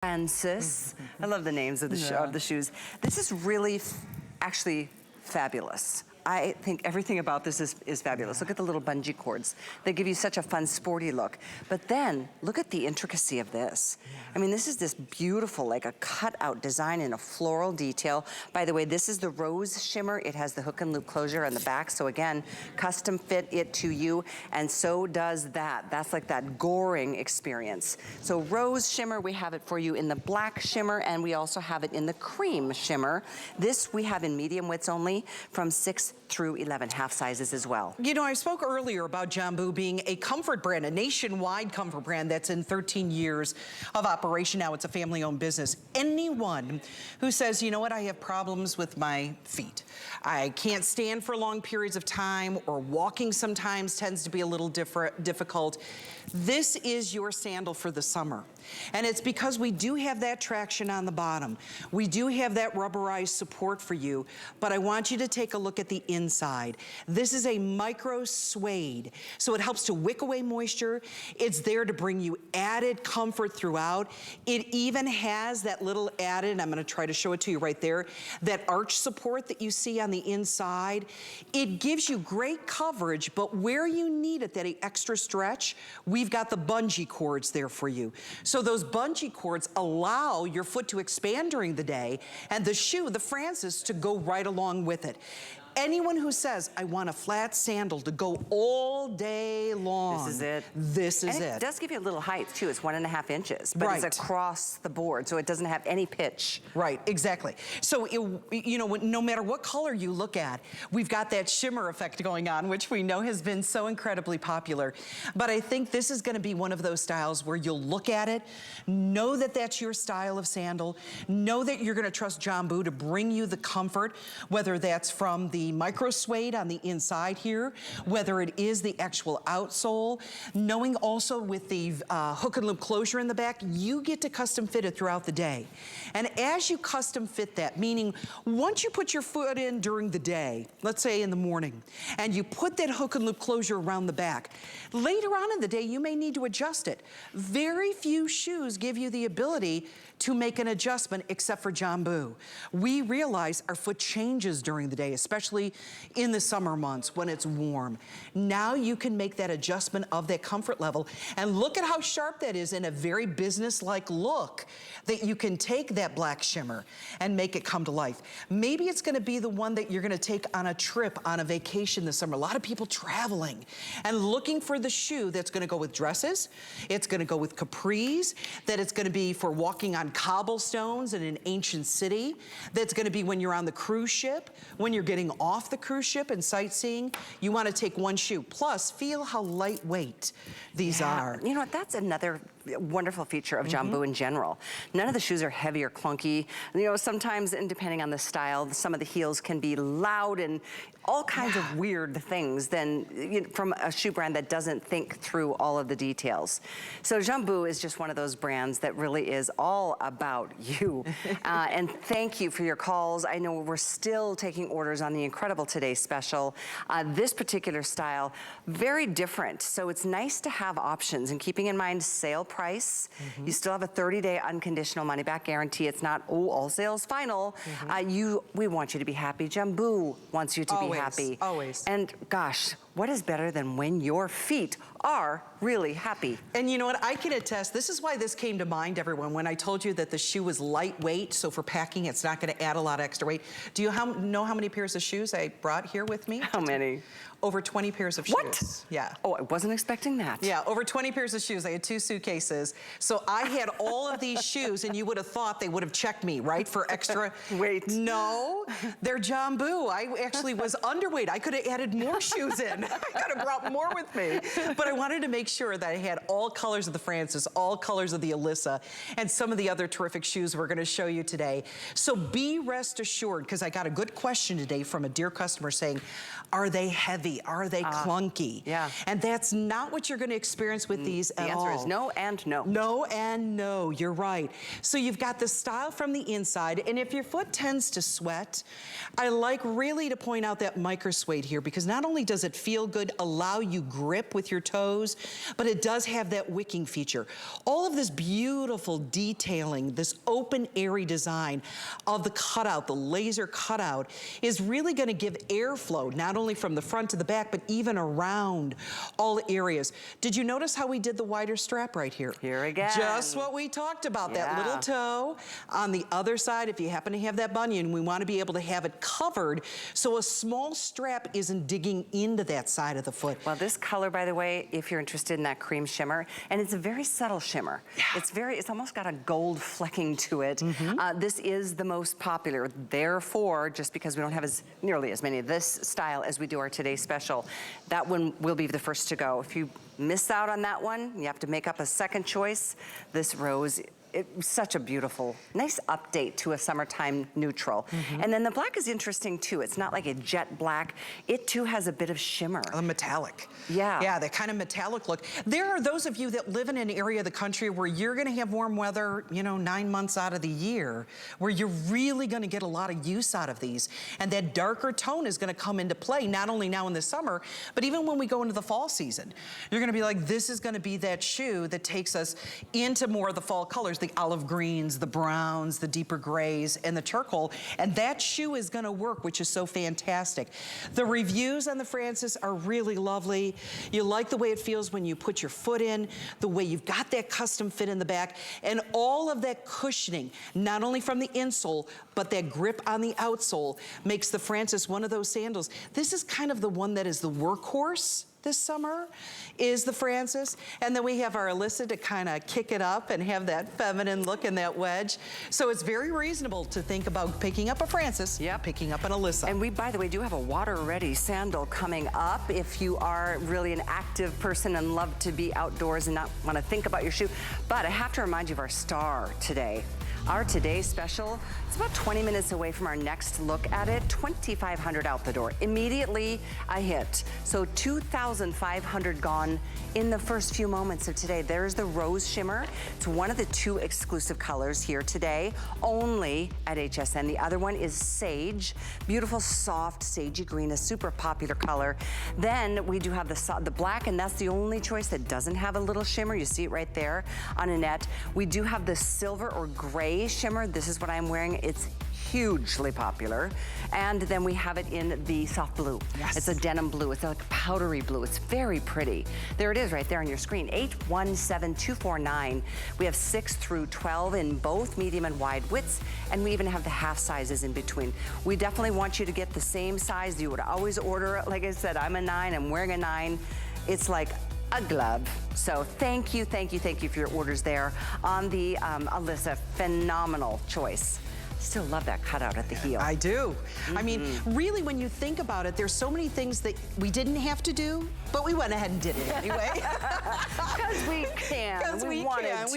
Francis. I love the names of the shoes. This is really actually fabulous. I think everything about this is fabulous. Look at the little bungee cords. They give you such a fun, sporty look. But then, look at the intricacy of this. I mean, this is this beautiful, like a cutout design in a floral detail. By the way, this is the rose shimmer. It has the hook and loop closure on the back. So again, custom fit it to you. And so does that. That's like that goring experience. So rose shimmer, we have it for you in the black shimmer, and we also have it in the cream shimmer. This we have in medium widths only, from 6 through 11 half sizes as well. You know, I spoke earlier about Jambu being a comfort brand, a nationwide comfort brand that's in 13 years of operation now. It's a family-owned business. Anyone who says, you know what, I have problems with my feet, I can't stand for long periods of time, or walking sometimes tends to be a little difficult, this is your sandal for the summer. And it's because we do have that traction on the bottom. We do have that rubberized support for you, but I want you to take a look at the inside. This is a micro suede, so it helps to wick away moisture. It's there to bring you added comfort throughout. It even has that little added, I'm gonna try to show it to you right there, that arch support that you see on the inside. It gives you great coverage, but where you need it, that extra stretch, we've got the bungee cords there for you. So those bungee cords allow your foot to expand during the day, and the shoe, the Francis, to go right along with it. Anyone who says, I want a flat sandal to go all day long. This is it. This is it. It does give you a little height too. It's 1.5 inches, but it's across the board, so it doesn't have any pitch. Right, exactly. So, you know, no matter what color you look at, we've got that shimmer effect going on, which we know has been so incredibly popular. But I think this is gonna be one of those styles where you'll look at it, know that that's your style of sandal, know that you're gonna trust Jambu to bring you the comfort, whether that's from the micro suede on the inside here, whether it is the actual outsole, knowing also with the hook and loop closure in the back, you get to custom fit it throughout the day. And as you custom fit that, meaning once you put your foot in during the day, let's say in the morning, and you put that hook and loop closure around the back, later on in the day, you may need to adjust it. Very few shoes give you the ability to make an adjustment except for Jambu. We realize our foot changes during the day, especially in the summer months when it's warm. Now you can make that adjustment of that comfort level, and look at how sharp that is in a very business-like look, that you can take that black shimmer and make it come to life. Maybe it's gonna be the one that you're gonna take on a trip, on a vacation this summer. A lot of people traveling and looking for the shoe that's gonna go with dresses, it's gonna go with capris, that it's gonna be for walking on cobblestones in an ancient city, that's gonna be when you're on the cruise ship, when you're getting off the cruise ship and sightseeing. You wanna take one shoe. Plus, feel how lightweight these are. You know what, that's another wonderful feature of Jambu in general. None of the shoes are heavy or clunky. You know, sometimes, and depending on the style, some of the heels can be loud and all kinds of weird things from a shoe brand that doesn't think through all of the details. So Jambu is just one of those brands that really is all about you. And thank you for your calls. I know we're still taking orders on the Incredible Today special. This particular style, very different. So it's nice to have options, and keeping in mind sale price. You still have a 30-day unconditional money-back guarantee. It's not, oh, all sales final. We want you to be happy. Jambu wants you to be happy. Always. And gosh, what is better than when your feet are really happy? And you know what, I can attest, this is why this came to mind, everyone, when I told you that the shoe was lightweight, so for packing, it's not gonna add a lot of extra weight. Do you know how many pairs of shoes I brought here with me? How many? Over 20 pairs of shoes. What? Yeah. Oh, I wasn't expecting that. Yeah, over 20 pairs of shoes. I had 2 suitcases. So I had all of these shoes, and you would have thought they would have checked me, right, for extra weight. No, they're Jambu. I actually was underweight. I could have added more shoes in. I could have brought more with me. But I wanted to make sure that I had all colors of the Francis, all colors of the Alyssa, and some of the other terrific shoes we're gonna show you today. So be rest assured, because I got a good question today from a dear customer saying, are they heavy? Are they clunky? Yeah. And that's not what you're gonna experience with these at all. The answer is no and no. No and no, you're right. So you've got the style from the inside, and if your foot tends to sweat, I like really to point out that micro suede here, because not only does it feel feel good, allow you grip with your toes, but it does have that wicking feature. All of this beautiful detailing, this open, airy design of the cutout, the laser cutout, is really gonna give airflow, not only from the front to the back, but even around all areas. Did you notice how we did the wider strap right here? Here again. Just what we talked about, that little toe. On the other side, if you happen to have that bunion, we wanna be able to have it covered so a small strap isn't digging into that side of the foot. Well, this color, by the way, if you're interested in that cream shimmer, and it's a very subtle shimmer. Yeah. It's almost got a gold flecking to it. This is the most popular. Therefore, just because we don't have nearly as many of this style as we do our today's special, that one will be the first to go. If you miss out on that one, you have to make up a second choice. This rose, it's such a beautiful, nice update to a summertime neutral. And then the black is interesting too. It's not like a jet black. It too has a bit of shimmer. A metallic. Yeah. Yeah, that kind of metallic look. There are those of you that live in an area of the country where you're gonna have warm weather, you know, 9 months out of the year, where you're really gonna get a lot of use out of these. And that darker tone is gonna come into play, not only now in the summer, but even when we go into the fall season. You're gonna be like, this is gonna be that shoe that takes us into more of the fall colors, the olive greens, the browns, the deeper grays, and the charcoal. And that shoe is gonna work, which is so fantastic. The reviews on the Francis are really lovely. You like the way it feels when you put your foot in, the way you've got that custom fit in the back, and all of that cushioning, not only from the insole, but that grip on the outsole makes the Francis one of those sandals. This is kind of the one that is the workhorse this summer, is the Francis. And then we have our Alyssa to kind of kick it up and have that feminine look in that wedge. So it's very reasonable to think about picking up a Francis, picking up an Alyssa. And we, by the way, do have a water-ready sandal coming up if you are really an active person and love to be outdoors and not want to think about your shoe. But I have to remind you of our star today. Our today's special, it's about 20 minutes away from our next look at it. 2,500 out the door. Immediately a hit. So 2,500 gone in the first few moments of today. There's the rose shimmer. It's one of the 2 exclusive colors here today, only at HSN. The other one is sage. Beautiful, soft, sagey green, a super popular color. Then we do have the black, and that's the only choice that doesn't have a little shimmer. You see it right there on Annette. We do have the silver or gray shimmer. This is what I'm wearing. It's hugely popular. And then we have it in the soft blue. Yes. It's a denim blue. It's like a powdery blue. It's very pretty. There it is right there on your screen, 817249. We have 6 through 12 in both medium and wide widths, and we even have the half sizes in between. We definitely want you to get the same size. You would always order it. Like I said, I'm a 9, I'm wearing a 9. It's like a glove. So thank you for your orders there on the Alyssa. Phenomenal choice. Still love that cutout at the heel. I do. I mean, really, when you think about it, there's so many things that we didn't have to do, but we went ahead and did it anyway. Because we can. Because we wanted can. to.